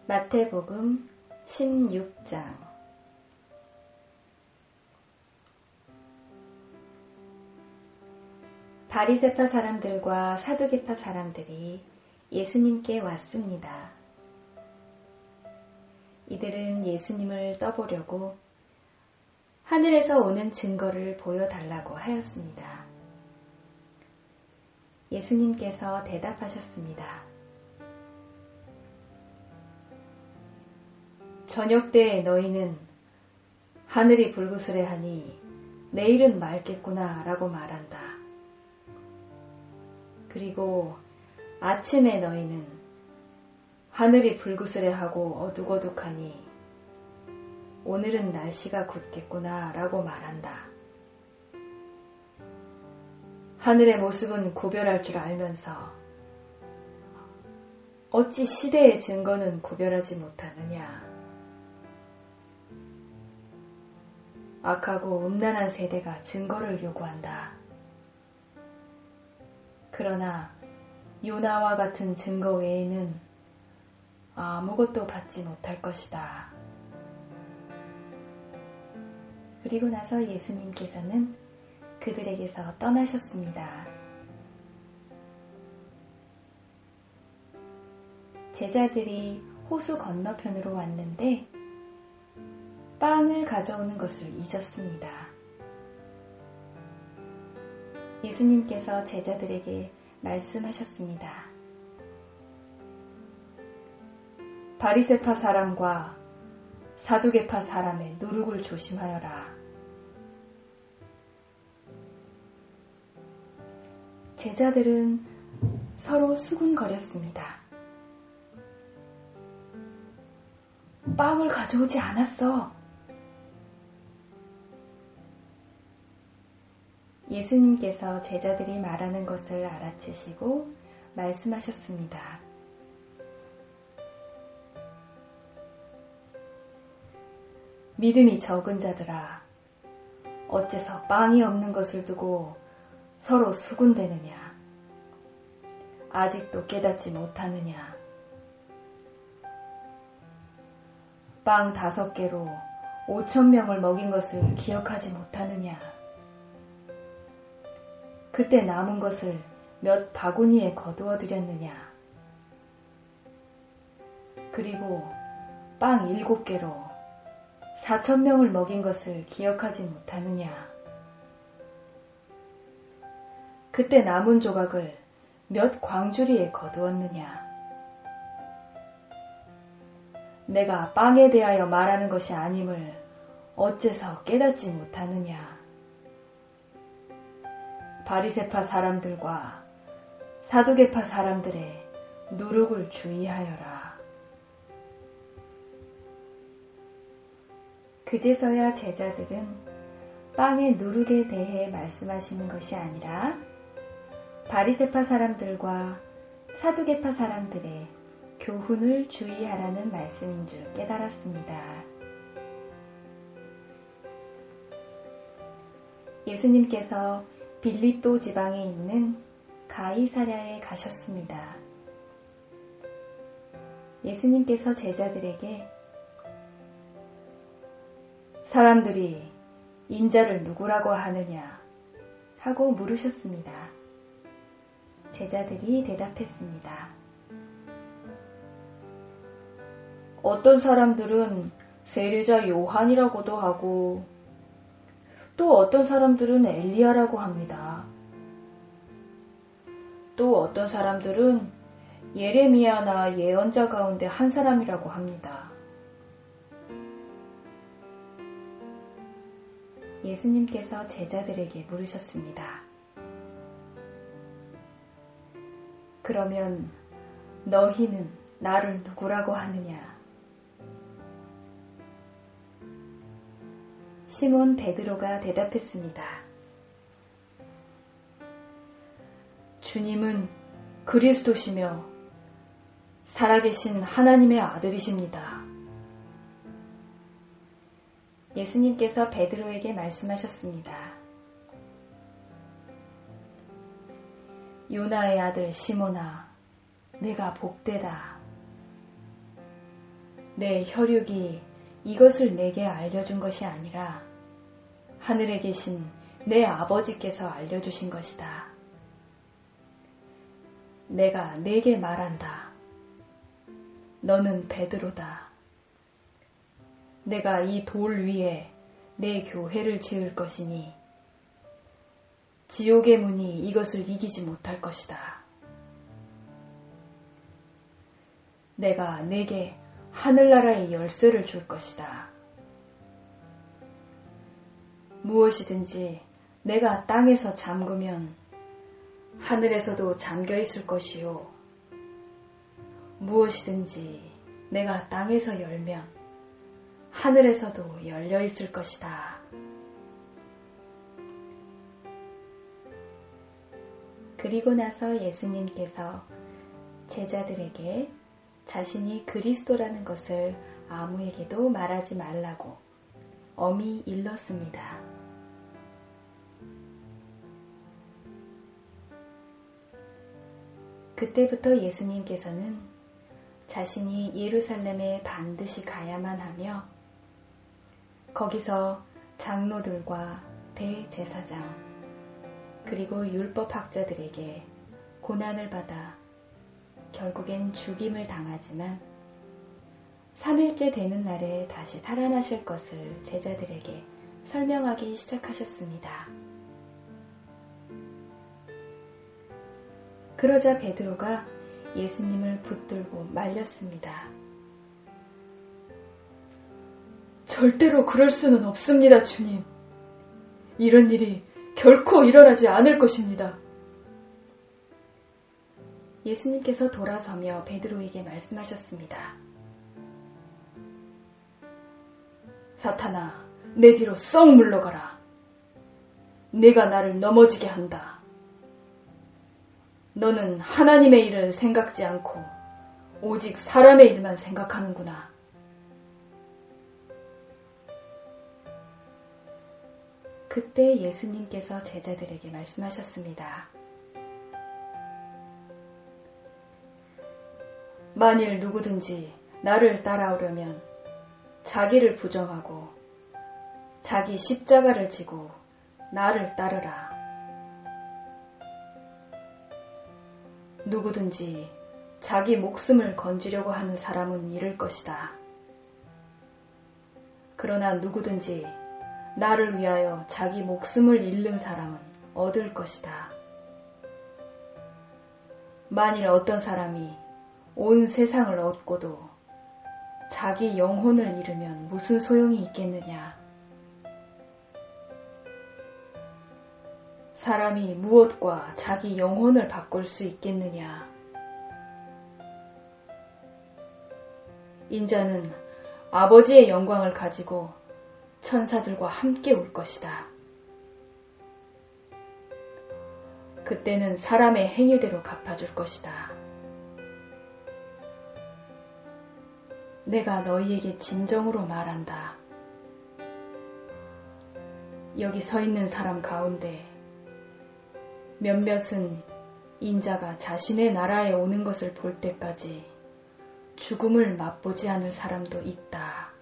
마태복음 16장. 바리새파 사람들과 사두개파 사람들이 예수님께 왔습니다. 이들은 예수님을 떠보려고 하늘에서 오는 증거를 보여달라고 하였습니다. 예수님께서 대답하셨습니다. 저녁 때에 너희는 하늘이 불그스레하니 내일은 맑겠구나 라고 말한다. 그리고 아침에 너희는 하늘이 불그스레하고 어둑어둑하니 오늘은 날씨가 굳겠구나 라고 말한다. 하늘의 모습은 구별할 줄 알면서 어찌 시대의 증거는 구별하지 못하느냐. 악하고 음란한 세대가 증거를 요구한다. 그러나 요나와 같은 증거 외에는 아무것도 받지 못할 것이다. 그리고 나서 예수님께서는 그들에게서 떠나셨습니다. 제자들이 호수 건너편으로 왔는데 빵을 가져오는 것을 잊었습니다. 예수님께서 제자들에게 말씀하셨습니다. 바리새파 사람과 사두개파 사람의 누룩을 조심하여라. 제자들은 서로 수군거렸습니다. 빵을 가져오지 않았어. 예수님께서 제자들이 말하는 것을 알아채시고 말씀하셨습니다. 믿음이 적은 자들아, 어째서 빵이 없는 것을 두고 서로 수군대느냐? 아직도 깨닫지 못하느냐? 빵 5개로 5,000명을 먹인 것을 기억하지 못하느냐? 그때 남은 것을 몇 바구니에 거두어 드렸느냐? 그리고 빵 7개로 4,000명을 먹인 것을 기억하지 못하느냐? 그때 남은 조각을 몇 광주리에 거두었느냐? 내가 빵에 대하여 말하는 것이 아님을 어째서 깨닫지 못하느냐? 바리새파 사람들과 사두개파 사람들의 누룩을 주의하여라. 그제서야 제자들은 빵의 누룩에 대해 말씀하시는 것이 아니라 바리새파 사람들과 사두개파 사람들의 교훈을 주의하라는 말씀인 줄 깨달았습니다. 예수님께서 빌립보 지방에 있는 가이사랴에 가셨습니다. 예수님께서 제자들에게 사람들이 인자를 누구라고 하느냐 하고 물으셨습니다. 제자들이 대답했습니다. 어떤 사람들은 세례자 요한이라고도 하고 또 어떤 사람들은 엘리야라고 합니다. 또 어떤 사람들은 예레미야나 예언자 가운데 한 사람이라고 합니다. 예수님께서 제자들에게 물으셨습니다. 그러면 너희는 나를 누구라고 하느냐? 시몬 베드로가 대답했습니다. 주님은 그리스도시며 살아계신 하나님의 아들이십니다. 예수님께서 베드로에게 말씀하셨습니다. 요나의 아들 시몬아, 내가 복되다. 내 혈육이 이것을 내게 알려준 것이 아니라 하늘에 계신 내 아버지께서 알려주신 것이다. 내가 네게 말한다. 너는 베드로다. 내가 이 돌 위에 내 교회를 지을 것이니 지옥의 문이 이것을 이기지 못할 것이다. 내가 네게 하늘나라의 열쇠를 줄 것이다. 무엇이든지 내가 땅에서 잠그면 하늘에서도 잠겨 있을 것이요. 무엇이든지 내가 땅에서 열면 하늘에서도 열려 있을 것이다. 그리고 나서 예수님께서 제자들에게 자신이 그리스도라는 것을 아무에게도 말하지 말라고 엄히 일렀습니다. 그때부터 예수님께서는 자신이 예루살렘에 반드시 가야만 하며 거기서 장로들과 대제사장 그리고 율법학자들에게 고난을 받아 결국엔 죽임을 당하지만 3일째 되는 날에 다시 살아나실 것을 제자들에게 설명하기 시작하셨습니다. 그러자 베드로가 예수님을 붙들고 말렸습니다. 절대로 그럴 수는 없습니다, 주님. 이런 일이 결코 일어나지 않을 것입니다. 예수님께서 돌아서며 베드로에게 말씀하셨습니다. 사탄아, 내 뒤로 썩 물러가라. 네가 나를 넘어지게 한다. 너는 하나님의 일을 생각지 않고 오직 사람의 일만 생각하는구나. 그때 예수님께서 제자들에게 말씀하셨습니다. 만일 누구든지 나를 따라오려면 자기를 부정하고 자기 십자가를 지고 나를 따르라. 누구든지 자기 목숨을 건지려고 하는 사람은 잃을 것이다. 그러나 누구든지 나를 위하여 자기 목숨을 잃는 사람은 얻을 것이다. 만일 어떤 사람이 온 세상을 얻고도 자기 영혼을 잃으면 무슨 소용이 있겠느냐? 사람이 무엇과 자기 영혼을 바꿀 수 있겠느냐? 인자는 아버지의 영광을 가지고 천사들과 함께 올 것이다. 그때는 사람의 행위대로 갚아줄 것이다. 내가 너희에게 진정으로 말한다. 여기 서 있는 사람 가운데 몇몇은 인자가 자신의 나라에 오는 것을 볼 때까지 죽음을 맛보지 않을 사람도 있다.